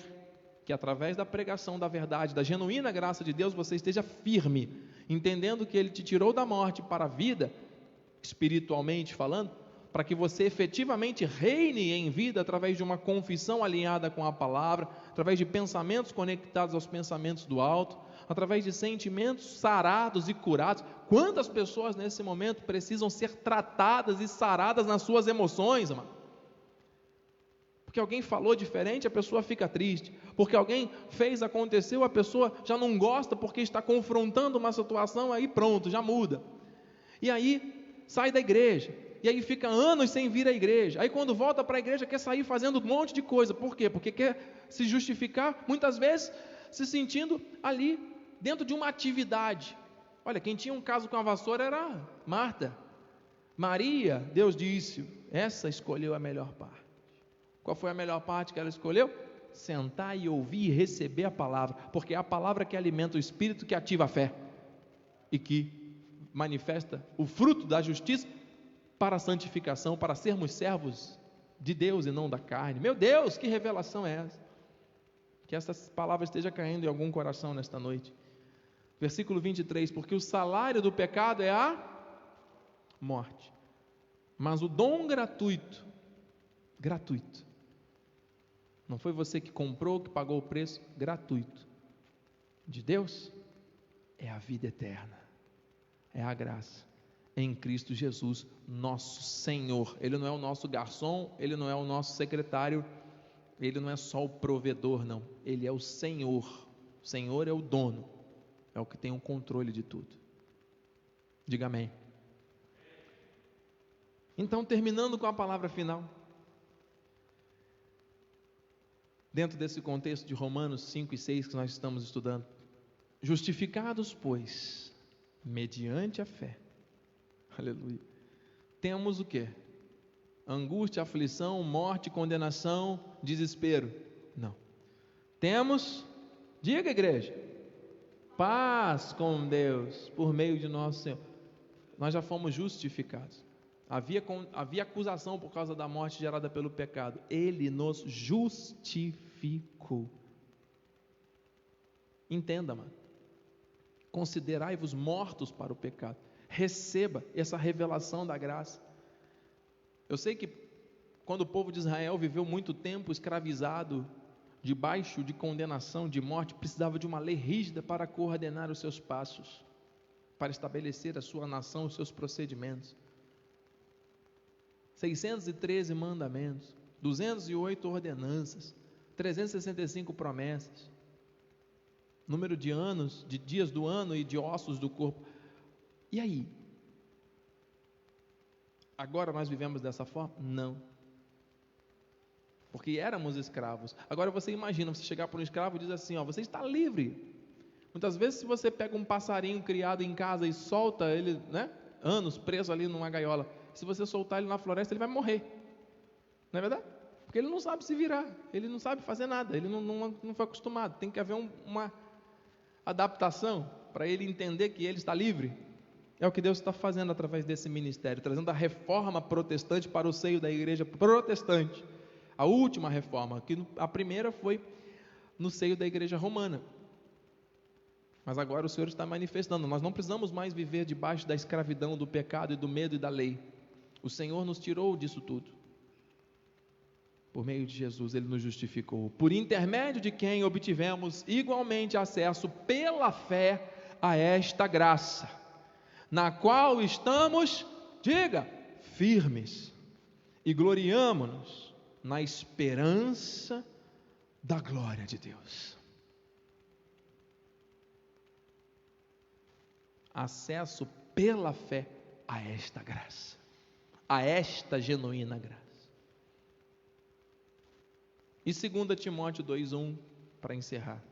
que através da pregação da verdade, da genuína graça de Deus, você esteja firme, entendendo que Ele te tirou da morte para a vida, espiritualmente falando, para que você efetivamente reine em vida através de uma confissão alinhada com a palavra, através de pensamentos conectados aos pensamentos do alto, através de sentimentos sarados e curados. Quantas pessoas nesse momento precisam ser tratadas e saradas nas suas emoções, amado? Porque alguém falou diferente, a pessoa fica triste. Porque alguém fez, aconteceu, a pessoa já não gosta porque está confrontando uma situação, aí pronto, já muda. E aí sai da igreja. E aí fica anos sem vir à igreja. Aí quando volta para a igreja quer sair fazendo um monte de coisa. Por quê? Porque quer se justificar, muitas vezes se sentindo ali dentro de uma atividade. Olha, quem tinha um caso com a vassoura era Marta. Maria, Deus disse, essa escolheu a melhor parte. Qual foi a melhor parte que ela escolheu? Sentar e ouvir e receber a palavra. Porque é a palavra que alimenta o espírito, que ativa a fé. E que manifesta o fruto da justiça para a santificação, para sermos servos de Deus e não da carne. Meu Deus, que revelação é essa? Que essa palavra esteja caindo em algum coração nesta noite. Versículo 23, porque o salário do pecado é a morte, mas o dom gratuito, não foi você que comprou, que pagou o preço, gratuito, de Deus, é a vida eterna, é a graça, em Cristo Jesus, nosso Senhor. Ele não é o nosso garçom, Ele não é o nosso secretário, Ele não é só o provedor, não, Ele é o Senhor. O Senhor é o dono, é o que tem o controle de tudo. Diga amém. Então, terminando com a palavra final, dentro desse contexto de Romanos 5 e 6 que nós estamos estudando, justificados, pois, mediante a fé, aleluia, temos o quê? Angústia, aflição, morte, condenação, desespero? Não. Temos, diga igreja, paz com Deus, por meio de nosso Senhor. Nós já fomos justificados. Havia acusação por causa da morte gerada pelo pecado. Ele nos justificou. Entenda, mano. Considerai-vos mortos para o pecado. Receba essa revelação da graça. Eu sei que quando o povo de Israel viveu muito tempo escravizado, debaixo de condenação, de morte, precisava de uma lei rígida para coordenar os seus passos, para estabelecer a sua nação, os seus procedimentos. 613 mandamentos, 208 ordenanças, 365 promessas, número de anos, de dias do ano e de ossos do corpo. E aí? Agora nós vivemos dessa forma? Não. Porque éramos escravos. Agora você imagina, você chegar para um escravo e diz assim, ó, você está livre. Muitas vezes se você pega um passarinho criado em casa e solta ele, né, anos preso ali numa gaiola, se você soltar ele na floresta, ele vai morrer. Não é verdade? Porque ele não sabe se virar, ele não sabe fazer nada, ele não foi acostumado. Tem que haver uma adaptação para ele entender que ele está livre. É o que Deus está fazendo através desse ministério, trazendo a reforma protestante para o seio da igreja protestante. A última reforma, que a primeira foi no seio da igreja romana. Mas agora o Senhor está manifestando, nós não precisamos mais viver debaixo da escravidão, do pecado e do medo e da lei. O Senhor nos tirou disso tudo. Por meio de Jesus, Ele nos justificou. Por intermédio de quem obtivemos igualmente acesso pela fé a esta graça, na qual estamos, diga, firmes, e gloriamo-nos na esperança da glória de Deus. Acesso pela fé a esta graça, a esta genuína graça. E 2 Timóteo 2:1, para encerrar.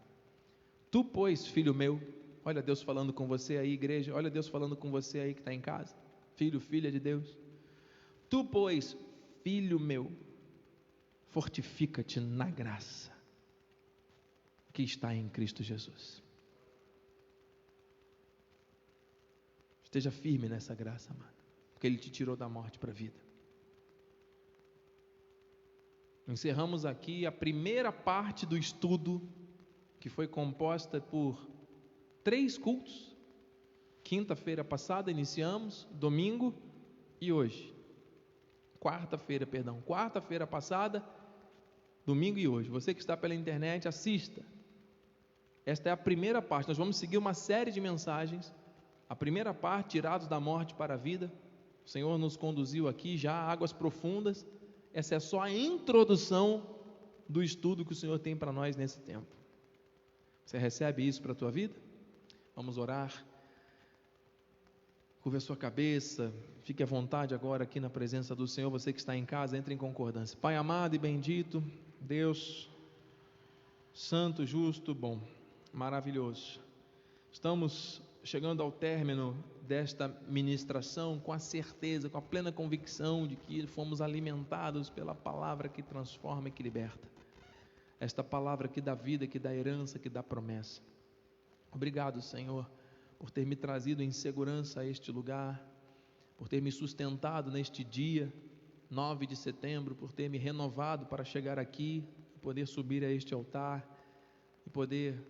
Tu, pois, filho meu, olha Deus falando com você aí, igreja, olha Deus falando com você aí que está em casa, filho, filha de Deus. Tu, pois, filho meu, fortifica-te na graça que está em Cristo Jesus. Esteja firme nessa graça, amado, porque Ele te tirou da morte para a vida. Encerramos aqui a primeira parte do estudo que foi composta por 3 cultos. Quinta-feira passada iniciamos, domingo e hoje. Quarta-feira passada, domingo e hoje. Você que está pela internet, assista. Esta é a primeira parte. Nós vamos seguir uma série de mensagens. A primeira parte, tirados da morte para a vida. O Senhor nos conduziu aqui já a águas profundas. Essa é só a introdução do estudo que o Senhor tem para nós nesse tempo. Você recebe isso para a tua vida? Vamos orar. Curva a sua cabeça, fique à vontade agora aqui na presença do Senhor. Você que está em casa, entre em concordância. Pai amado e bendito, Deus santo, justo, bom, maravilhoso. Estamos chegando ao término desta ministração com a certeza, com a plena convicção de que fomos alimentados pela palavra que transforma e que liberta. Esta palavra que dá vida, que dá herança, que dá promessa. Obrigado, Senhor, por ter me trazido em segurança a este lugar, por ter me sustentado neste dia, 9 de setembro, por ter me renovado para chegar aqui, poder subir a este altar e poder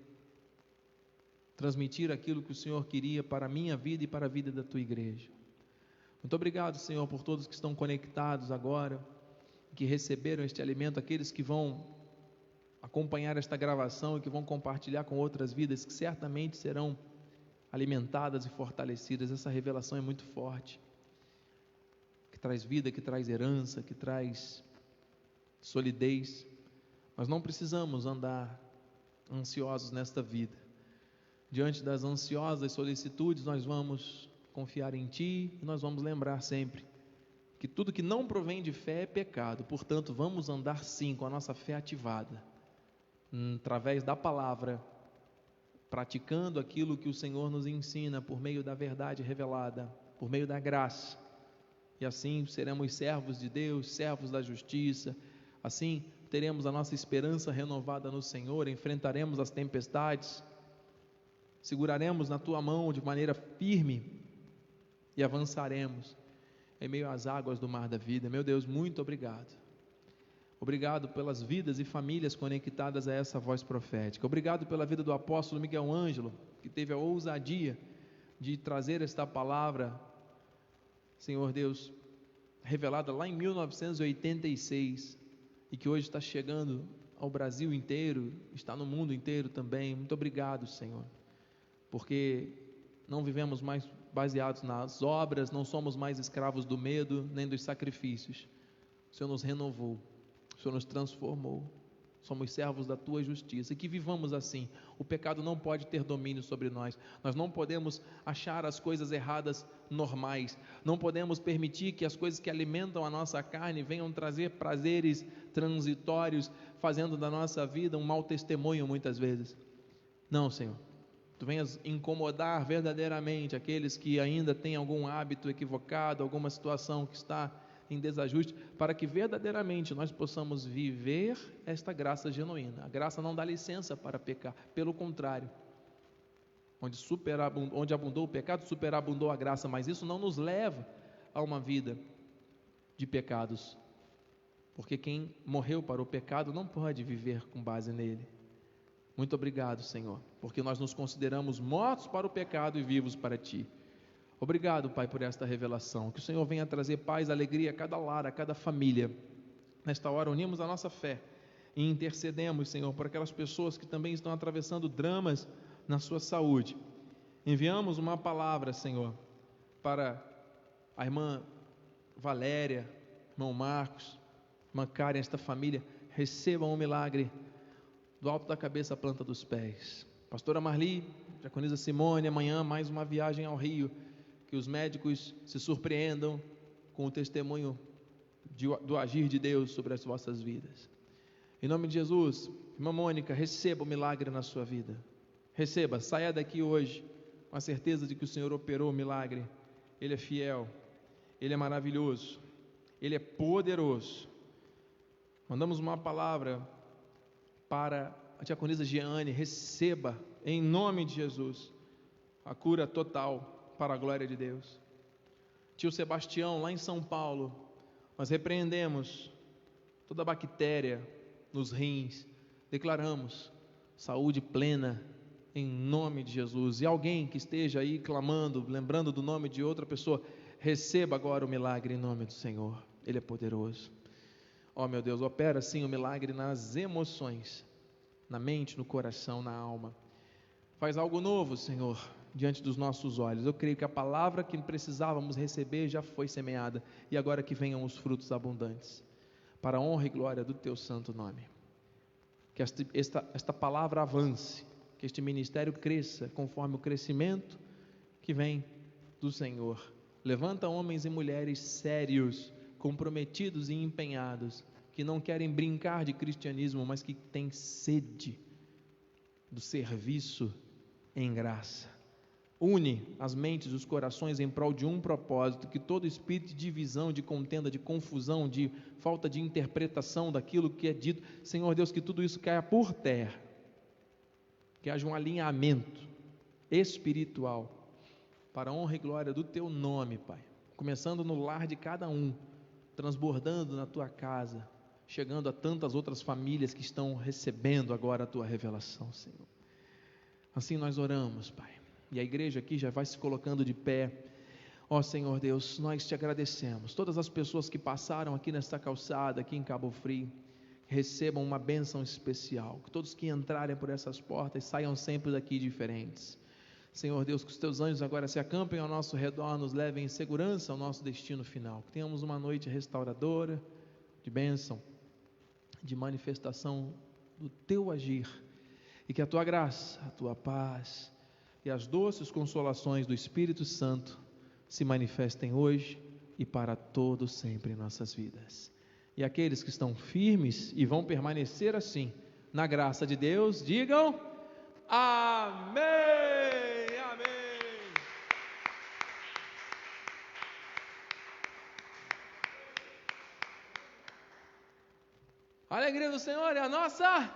transmitir aquilo que o Senhor queria para a minha vida e para a vida da tua igreja. Muito obrigado, Senhor, por todos que estão conectados agora, que receberam este alimento, aqueles que vão acompanhar esta gravação e que vão compartilhar com outras vidas que certamente serão alimentadas e fortalecidas. Essa revelação é muito forte, que traz vida, que traz herança, que traz solidez. Nós não precisamos andar ansiosos nesta vida. Diante das ansiosas solicitudes, nós vamos confiar em Ti e nós vamos lembrar sempre que tudo que não provém de fé é pecado. Portanto, vamos andar sim com a nossa fé ativada, através da palavra, praticando aquilo que o Senhor nos ensina por meio da verdade revelada, por meio da graça. E assim seremos servos de Deus, servos da justiça. Assim teremos a nossa esperança renovada no Senhor, enfrentaremos as tempestades, seguraremos na Tua mão de maneira firme e avançaremos em meio às águas do mar da vida. Meu Deus, muito obrigado. Obrigado pelas vidas e famílias conectadas a essa voz profética. Obrigado pela vida do apóstolo Miguel Ângelo, que teve a ousadia de trazer esta palavra, Senhor Deus, revelada lá em 1986, e que hoje está chegando ao Brasil inteiro, está no mundo inteiro também. Muito obrigado, Senhor, porque não vivemos mais baseados nas obras, não somos mais escravos do medo, nem dos sacrifícios. O Senhor nos renovou, o Senhor nos transformou, somos servos da Tua justiça, e que vivamos assim. O pecado não pode ter domínio sobre nós, nós não podemos achar as coisas erradas normais, não podemos permitir que as coisas que alimentam a nossa carne venham trazer prazeres transitórios, fazendo da nossa vida um mau testemunho muitas vezes. Não, Senhor, Tu venhas incomodar verdadeiramente aqueles que ainda têm algum hábito equivocado, alguma situação que está em desajuste, para que verdadeiramente nós possamos viver esta graça genuína. A graça não dá licença para pecar, pelo contrário, onde abundou o pecado, superabundou a graça, mas isso não nos leva a uma vida de pecados, porque quem morreu para o pecado não pode viver com base nele. Muito obrigado, Senhor, porque nós nos consideramos mortos para o pecado e vivos para Ti. Obrigado, Pai, por esta revelação. Que o Senhor venha trazer paz, alegria a cada lar, a cada família. Nesta hora unimos a nossa fé e intercedemos, Senhor, por aquelas pessoas que também estão atravessando dramas na sua saúde. Enviamos uma palavra, Senhor, para a irmã Valéria, irmão Marcos, irmã Karen, esta família. Recebam um milagre do alto da cabeça à planta dos pés. Pastora Marli, diaconisa Simone, amanhã mais uma viagem ao Rio. Que os médicos se surpreendam com o testemunho do agir de Deus sobre as vossas vidas. Em nome de Jesus, irmã Mônica, receba o milagre na sua vida. Receba, saia daqui hoje com a certeza de que o Senhor operou o milagre. Ele é fiel, Ele é maravilhoso, Ele é poderoso. Mandamos uma palavra para a diaconisa Jeane. Receba, em nome de Jesus, a cura total para a glória de Deus. Tio Sebastião, lá em São Paulo, nós repreendemos toda bactéria nos rins, declaramos saúde plena, em nome de Jesus. E alguém que esteja aí clamando, lembrando do nome de outra pessoa, receba agora o milagre em nome do Senhor. Ele é poderoso. Ó meu Deus, opera sim o milagre nas emoções, na mente, no coração, na alma. Faz algo novo, Senhor, diante dos nossos olhos. Eu creio que a palavra que precisávamos receber já foi semeada, e agora que venham os frutos abundantes, para a honra e glória do Teu santo nome. Que esta palavra avance, que este ministério cresça conforme o crescimento que vem do Senhor. Levanta homens e mulheres sérios, comprometidos e empenhados, que não querem brincar de cristianismo, mas que têm sede do serviço em graça. Une as mentes e os corações em prol de um propósito, que todo espírito de divisão, de contenda, de confusão, de falta de interpretação daquilo que é dito, Senhor Deus, que tudo isso caia por terra, que haja um alinhamento espiritual, para a honra e glória do Teu nome, Pai, começando no lar de cada um, transbordando na Tua casa, chegando a tantas outras famílias que estão recebendo agora a Tua revelação, Senhor. Assim nós oramos, Pai, e a igreja aqui já vai se colocando de pé. Ó Senhor Deus, nós Te agradecemos. Todas as pessoas que passaram aqui nesta calçada, aqui em Cabo Frio, recebam uma bênção especial, que todos que entrarem por essas portas saiam sempre daqui diferentes. Senhor Deus, que os Teus anjos agora se acampem ao nosso redor, nos levem em segurança ao nosso destino final, que tenhamos uma noite restauradora, de bênção, de manifestação do Teu agir, e que a Tua graça, a Tua paz e as doces consolações do Espírito Santo se manifestem hoje e para todo sempre em nossas vidas. E aqueles que estão firmes e vão permanecer assim, na graça de Deus, digam amém, amém. A alegria do Senhor é a nossa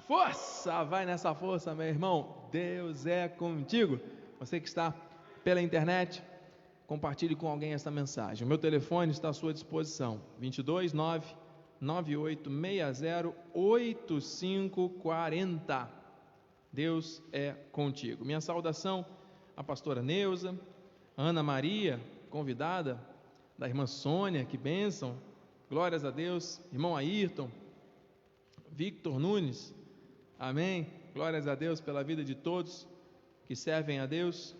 força. Vai nessa força, meu irmão. Deus é contigo. Você que está pela internet, compartilhe com alguém esta mensagem. O meu telefone está à sua disposição, 229-9860-8540. Deus é contigo. Minha saudação à pastora Neuza, Ana Maria, convidada da irmã Sônia, que bênção, glórias a Deus, irmão Ayrton, Victor Nunes, amém, glórias a Deus pela vida de todos que servem a Deus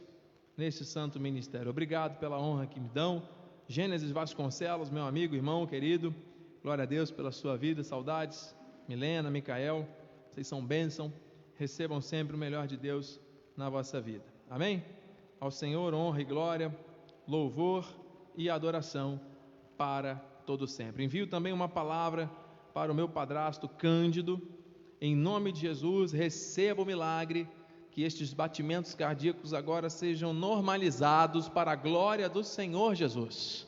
nesse santo ministério. Obrigado pela honra que me dão. Gênesis Vasconcelos, meu amigo, irmão querido, glória a Deus pela sua vida, saudades. Milena, Micael, vocês são bênção, recebam sempre o melhor de Deus na vossa vida, amém? Ao Senhor honra e glória, louvor e adoração para todo sempre. Envio também uma palavra para o meu padrasto Cândido, em nome de Jesus. Receba o milagre, que estes batimentos cardíacos agora sejam normalizados para a glória do Senhor Jesus.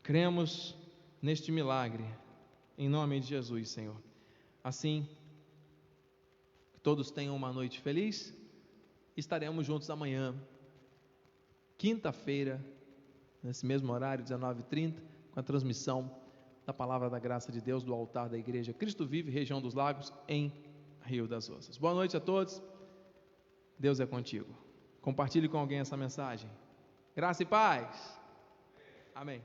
Cremos neste milagre, em nome de Jesus, Senhor. Assim, que todos tenham uma noite feliz. Estaremos juntos amanhã, quinta-feira, nesse mesmo horário, 19h30, com a transmissão da Palavra da Graça de Deus do altar da Igreja Cristo Vive, região dos Lagos, em Rio das Ostras. Boa noite a todos. Deus é contigo. Compartilhe com alguém essa mensagem. Graça e paz. Amém.